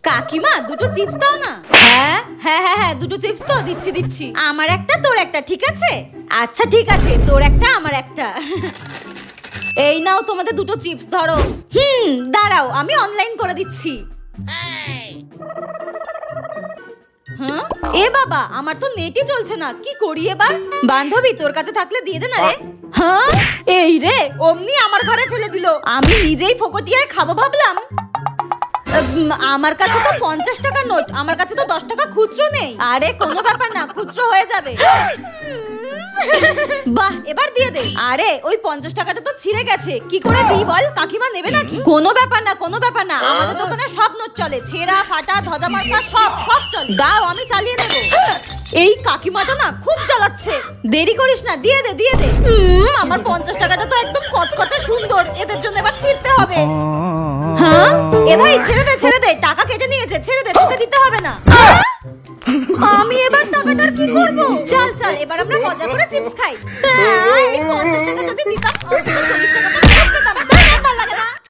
কাকিমা দুটো চিপস দাও না। হ্যাঁ হ্যাঁ হ্যাঁ হ্যাঁ দুটো চিপস তো দিচ্ছি দিচ্ছি। আমার একটা তোর একটা, ঠিক আছে? আচ্ছা ঠিক আছে, তোর একটা আমার একটা। এই নাও তোমাদের দুটো চিপস ধরো। দাঁড়াও আমি অনলাইন করে দিচ্ছি। হ্যাঁ এ বাবা, আমার তো নেটই চলছে না, কি করি এবার? বান্ধবী তোর কাছে থাকলে দিয়ে দে না রে। হ্যাঁ এই রে, অমনি আমার ঘরে ফেলে দিল। আমি নিজেই ফোকটিয়ায় খাবো ভাবলাম। আমার কাছে তো 50 টাকার নোট, আমার কাছে তো 10 টাকা খুচরো নেই। আরে কোনো ব্যাপার না, খুচরো হয়ে যাবে। বাহ এবার দিয়ে দে। আরে ওই 50 টাকাটা তো ছিঁড়ে গেছে, কি করে দিই বল? কাকিমা নেবে নাকি? কোনো ব্যাপার না কোনো ব্যাপার না, আমাদের দোকানে সব নোট চলে, ছেঁড়া ফাটা ধজা মার্কা সব সব চলে। দাও আমি চালিয়ে নেব। এই কাকিমাটা না খুব চালাচ্ছে। দেরি করিস না, দিয়ে দে দিয়ে দে। আমার 50 টাকাটা তো একদম কচকচে সুন্দর, এদের জন্য এবার ছিঁড়তে হবে। হ্যাঁ এ ভাই ছেড়ে দে ছেড়ে দে, টাকা কেটে নিয়েছে, ছেড়ে দে, তোকে দিতে হবে না। আমি এবার টাকাটার কি করব? চল চল এবার আমরা মজা করে চিপস খাই। এই 50 টাকা